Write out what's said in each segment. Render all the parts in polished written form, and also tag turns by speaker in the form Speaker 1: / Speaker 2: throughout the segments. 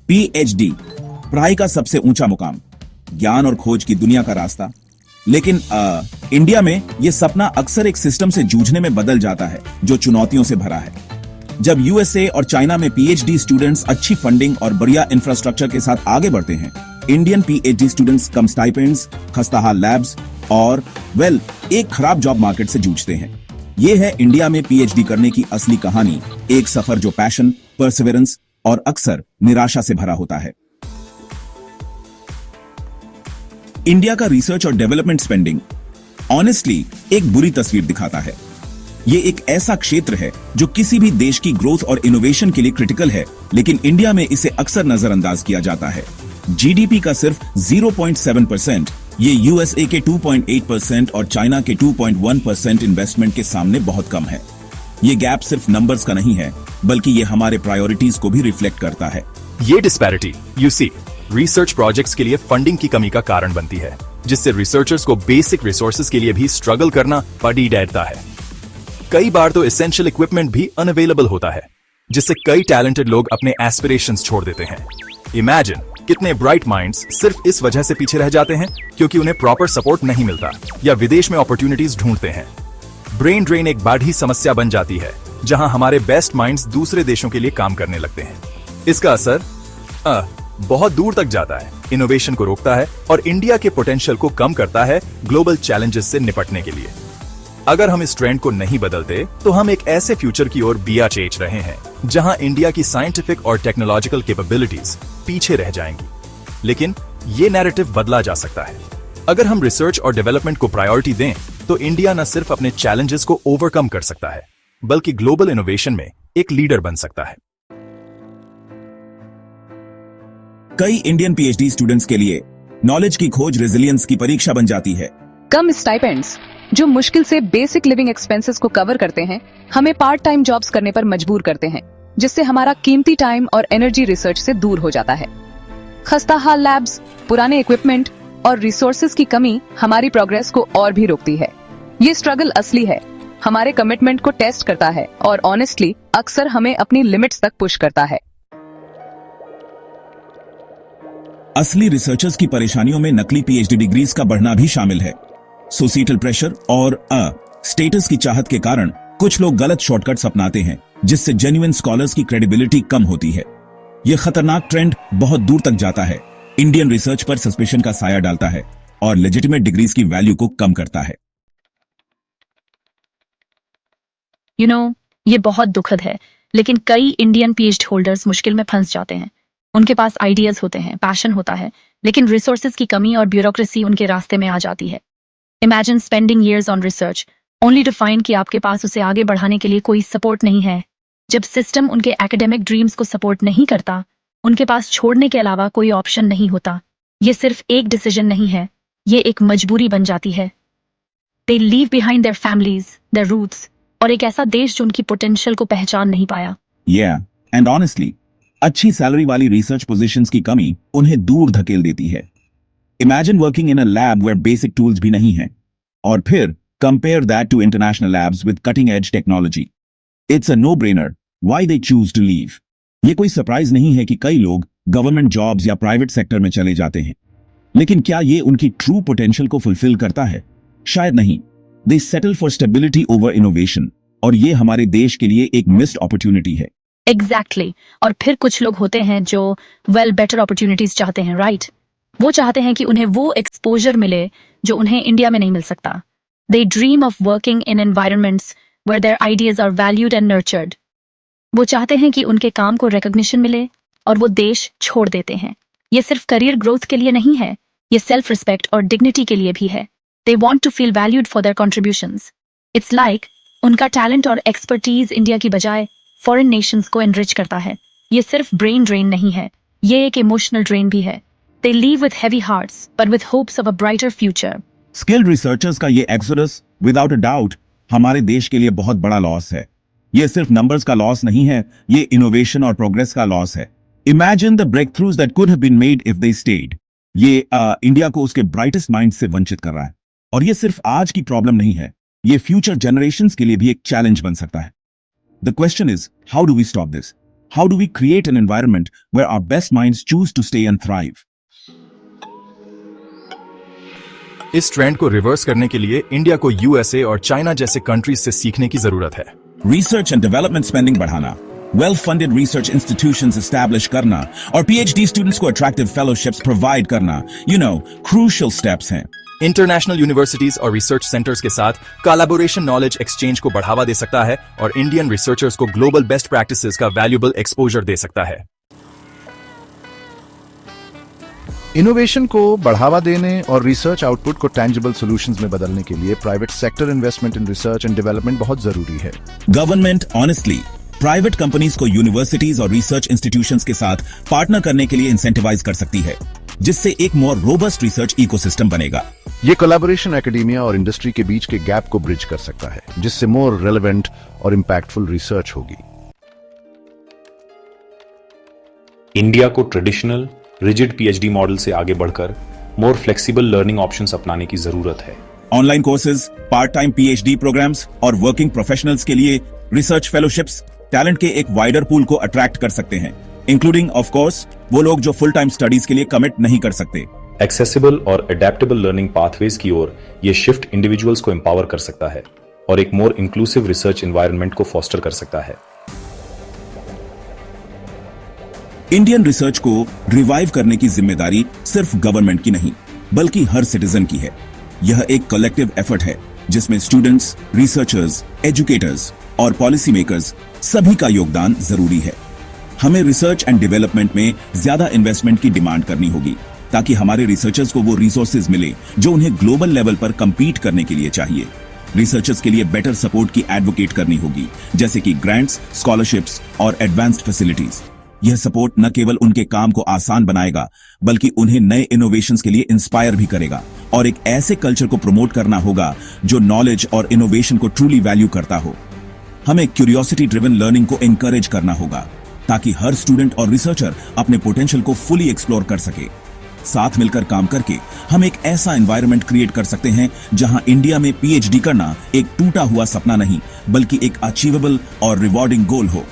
Speaker 1: PhD पढ़ाई का सबसे ऊंचा मुकाम, ज्ञान और खोज की दुनिया का रास्ता। लेकिन इंडिया में यह सपना अक्सर एक सिस्टम से जूझने में बदल जाता है जो चुनौतियों से भरा है। जब यूएसए और चाइना में पीएचडी स्टूडेंट्स अच्छी फंडिंग और बढ़िया इंफ्रास्ट्रक्चर के साथ आगे बढ़ते हैं, इंडियन पीएचडी स्टूडेंट्स कम स्टाइपेंड्स, खस्ताहाल लैब्स और एक खराब जॉब मार्केट से जूझते हैं। यह है इंडिया में पीएचडी करने की असली कहानी, एक सफर जो पैशन, परसिवरेंस और अक्सर निराशा से भरा होता है। इंडिया का रिसर्च और डेवलपमेंट स्पेंडिंग ऑनेस्टली एक बुरी तस्वीर दिखाता है। यह एक ऐसा क्षेत्र है जो किसी भी देश की ग्रोथ और इनोवेशन के लिए क्रिटिकल है, लेकिन इंडिया में इसे अक्सर नजरअंदाज किया जाता है। जीडीपी का सिर्फ 0.7%, ये यूएसए के 2.8% और चाइना के 2.1% इन्वेस्टमेंट के सामने बहुत कम है। ये गैप सिर्फ नंबर्स का नहीं है, बल्कि ये हमारे प्रायोरिटीज को भी रिफ्लेक्ट करता है।
Speaker 2: ये डिस्पैरिटी रिसर्च प्रोजेक्ट्स के लिए फंडिंग की कमी का कारण बनती है, जिससे रिसर्चर्स को बेसिक रिसोर्सेज के लिए भी स्ट्रगल करना पड़ी रहता है। कई बार तो एसेंशियल इक्विपमेंट भी अनअवेलेबल होता है, जिससे कई टैलेंटेड लोग अपने एस्पिरेशंस छोड़ देते हैं। इमेजिन कितने ब्राइट माइंड्स सिर्फ इस वजह से पीछे रह जाते हैं क्योंकि उन्हें प्रॉपर सपोर्ट नहीं मिलता या विदेश में अपॉर्चुनिटीज ढूंढते हैं। ब्रेन ड्रेन एक बड़ी समस्या बन जाती है, जहां हमारे बेस्ट माइंड्स दूसरे देशों के लिए काम करने लगते हैं। इसका असर बहुत दूर तक जाता है, इनोवेशन को रोकता है और इंडिया के पोटेंशियल को कम करता है ग्लोबल चैलेंजेस से निपटने के लिए। अगर हम इस ट्रेंड को नहीं बदलते तो हम एक ऐसे फ्यूचर की ओर बिया चेच रहे हैं जहां इंडिया की साइंटिफिक और टेक्नोलॉजिकल कैपेबिलिटीज पीछे रह जाएंगी। लेकिन ये नैरेटिव बदला जा सकता है। अगर हम रिसर्च और डेवलपमेंट को प्रायोरिटी दें तो इंडिया न सिर्फ अपने चैलेंजेस को ओवरकम कर सकता है, बल्कि ग्लोबल इनोवेशन में एक लीडर बन सकता है।
Speaker 1: कई इंडियन पीएचडी स्टूडेंट्स के लिए नॉलेज की खोज रेजिलियंस की परीक्षा बन जाती है।
Speaker 3: कम स्टाइपेंड्स जो मुश्किल से बेसिक लिविंग एक्सपेंसेस को कवर करते हैं, हमें पार्ट टाइम जॉब्स करने पर मजबूर करते हैं, जिससे हमारा कीमती टाइम और एनर्जी रिसर्च से दूर हो जाता है। खस्ताहाल लैब्स, पुराने इक्विपमेंट और रिसोर्सेज की कमी हमारी प्रोग्रेस को और भी रोकती है। ये स्ट्रगल असली है, हमारे कमिटमेंट को टेस्ट करता है और ऑनेस्टली अक्सर हमें अपनी लिमिट्स तक पुश करता है।
Speaker 1: असली रिसर्चर्स की परेशानियों में नकली पीएचडी डिग्रीज का बढ़ना भी शामिल है। सोसाइटल प्रेशर और स्टेटस की चाहत के कारण कुछ लोग गलत शॉर्टकट्स अपनाते हैं, जिससे जेन्युइन स्कॉलर्स की क्रेडिबिलिटी कम होती है। यह खतरनाक ट्रेंड बहुत दूर तक जाता है, इंडियन रिसर्च पर सस्पेशन का साया डालता है और लेजिटिमेट डिग्रीज की वैल्यू को कम करता है।
Speaker 4: ये बहुत दुखद है, लेकिन कई इंडियन पीएचडी होल्डर्स मुश्किल में फंस जाते हैं। उनके पास आइडियाज होते हैं, पैशन होता है, लेकिन रिसोर्सेज की कमी और ब्यूरोक्रेसी उनके रास्ते में आ जाती है। Imagine spending years on research only to find कि आपके पास उसे आगे बढ़ाने के लिए कोई सपोर्ट नहीं है। जब सिस्टम उनके एकेडमिक ड्रीम्स को सपोर्ट नहीं करता, उनके पास छोड़ने के अलावा कोई ऑप्शन नहीं होता। ये सिर्फ एक डिसीजन नहीं है, ये एक मजबूरी बन जाती है। They leave behind their families, their roots और एक ऐसा देश जो उनकी पोटेंशियल को पहचान नहीं पाया।
Speaker 1: एंड ऑनेस्टली अच्छी सैलरी वाली रिसर्च पोजीशंस की कमी उन्हें दूर धकेल देती है। Imagine working in a lab where basic tools भी नहीं हैं, और फिर compare that to international labs with cutting edge technology. It's a no brainer why they choose to leave. ये कोई सरप्राइज नहीं है कि कई लोग गवर्नमेंट जॉब्स या प्राइवेट सेक्टर में चले जाते हैं, लेकिन क्या ये उनकी ट्रू पोटेंशियल को फुलफिल करता है? शायद नहीं। They settle for stability over innovation, और ये हमारे देश के लिए एक मिस्ड अपॉर्चुनिटी है।
Speaker 4: एग्जैक्टली और फिर कुछ लोग होते हैं जो बेटर अपॉर्चुनिटीज चाहते हैं, राइट? वो चाहते हैं कि उन्हें वो एक्सपोजर मिले जो उन्हें इंडिया में नहीं मिल सकता। They dream of working in environments where their ideas are valued and nurtured. वो चाहते हैं कि उनके काम को रिकॉग्निशन मिले और वो देश छोड़ देते हैं। ये सिर्फ करियर ग्रोथ के लिए नहीं है, ये सेल्फ रिस्पेक्ट और डिग्निटी के लिए भी है। They want to feel valued for their contributions. It's like उनका टैलेंट और एक्सपर्टीज इंडिया की बजाय फॉरेन नेशंस को एनरिच करता है। ये सिर्फ ब्रेन ड्रेन नहीं है, ये एक इमोशनल ड्रेन भी है। They leave with heavy hearts, but with hopes of a brighter future.
Speaker 1: Skilled researchers का ये एक्सोडस विदाउट अ डाउट हमारे देश के लिए बहुत बड़ा लॉस है। ये सिर्फ नंबर्स का लॉस नहीं है, ये इनोवेशन और प्रोग्रेस का लॉस है। Imagine the breakthroughs that could have been made if they stayed. ये इंडिया को उसके ब्राइटेस्ट माइंड से वंचित कर रहा है, और ये सिर्फ आज की प्रॉब्लम नहीं है, ये फ्यूचर जनरेशंस के लिए भी एक चैलेंज बन सकता है। The question is how do we stop this? How do we create an environment where our best minds choose to stay and thrive?
Speaker 2: इस ट्रेंड को रिवर्स करने के लिए इंडिया को यूएसए और चाइना जैसे कंट्रीज से सीखने की जरूरत है।
Speaker 1: Research and development spending बढ़ाना, well-funded research institutions establish करना और PhD students को attractive fellowships provide करना, crucial steps हैं।
Speaker 2: इंटरनेशनल यूनिवर्सिटीज और रिसर्च सेंटर्स के साथ कोलैबोरेशन नॉलेज एक्सचेंज को बढ़ावा दे सकता है और इंडियन रिसर्चर्स को ग्लोबल बेस्ट प्रैक्टिसेस का वैल्यूएबल एक्सपोजर दे सकता है।
Speaker 5: इनोवेशन को बढ़ावा देने और रिसर्च आउटपुट को टैंजिबल सॉल्यूशंस में बदलने के लिए private sector investment in research and development बहुत जरूरी है।
Speaker 1: गवर्नमेंट ऑनेस्टली प्राइवेट कंपनीज को यूनिवर्सिटीज और रिसर्च इंस्टीट्यूशंस के साथ पार्टनर करने के लिए इंसेंटिवाइज कर सकती है, जिससे एक मोर रोबस्ट रिसर्च इकोसिस्टम बनेगा।
Speaker 5: ये कोलैबोरेशन एकेडमिया और इंडस्ट्री के बीच के गैप को ब्रिज कर सकता है, जिससे मोर रेलेवेंट और इंपैक्टफुल रिसर्च होगी।
Speaker 6: इंडिया को ट्रेडिशनल रिजिड पीएचडी मॉडल से आगे बढ़कर मोर फ्लेक्सिबल लर्निंग ऑप्शंस अपनाने की जरूरत है।
Speaker 1: Online courses, part time PhD programs और वर्किंग प्रोफेशनल्स के लिए रिसर्च फेलोशिप्स टैलेंट के एक वाइडर पूल को अट्रैक्ट कर सकते हैं, इंक्लूडिंग ऑफ कोर्स वो लोग जो फुल टाइम स्टडीज के लिए कमिट नहीं कर सकते।
Speaker 6: एक्सेसिबल और अडेप्टेबल लर्निंग पाथवेज की ओर ये शिफ्ट इंडिविजुअल्स को एम्पावर कर सकता है और एक मोर इंक्लूसिव रिसर्च एनवायरनमेंट को फोस्टर कर सकता है।
Speaker 1: इंडियन रिसर्च को रिवाइव करने की जिम्मेदारी सिर्फ गवर्नमेंट की नहीं, बल्कि हर सिटीजन की है। यह एक कलेक्टिव एफर्ट है जिसमें स्टूडेंट्स, रिसर्चर्स, एजुकेटर्स और पॉलिसी मेकर्स सभी का योगदान जरूरी है। हमें रिसर्च एंड डेवलपमेंट में ज्यादा इन्वेस्टमेंट की डिमांड करनी होगी ताकि हमारे रिसर्चर्स को वो रिसोर्सेज मिले जो उन्हें ग्लोबल लेवल पर compete करने के लिए चाहिए। रिसर्चर्स के लिए बेटर सपोर्ट की एडवोकेट करनी होगी, जैसे कि ग्रांट्स, स्कॉलरशिप्स और एडवांस्ड फैसिलिटीज। यह सपोर्ट न केवल उनके काम को आसान बनाएगा, बल्कि उन्हें नए इनोवेशंस के लिए इंस्पायर भी करेगा और एक ऐसे कल्चर को प्रमोट करना होगा जो नॉलेज और इनोवेशन को ट्रूली वैल्यू करता हो। हमें क्यूरियोसिटी ड्रिवन लर्निंग को एनकरेज करना होगा ताकि हर स्टूडेंट और रिसर्चर अपने पोटेंशियल को फुली एक्सप्लोर कर सके। साथ मिलकर काम करके हम एक ऐसा एनवायरनमेंट क्रिएट कर सकते हैं जहां इंडिया में पीएचडी करना एक टूटा हुआ सपना नहीं, बल्कि एक अचीवेबल और रिवॉर्डिंग गोल हो।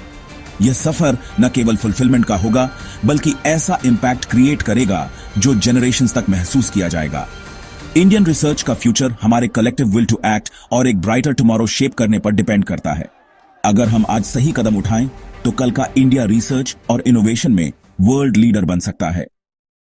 Speaker 1: यह सफर न केवल फुलफिलमेंट का होगा, बल्कि ऐसा इंपैक्ट क्रिएट करेगा जो जनरेशंस तक महसूस किया जाएगा। इंडियन रिसर्च का फ्यूचर हमारे कलेक्टिव विल टू एक्ट और एक ब्राइटर टुमारो शेप करने पर डिपेंड करता है। अगर हम आज सही कदम उठाएं तो कल का इंडिया रिसर्च और इनोवेशन में वर्ल्ड लीडर बन सकता है।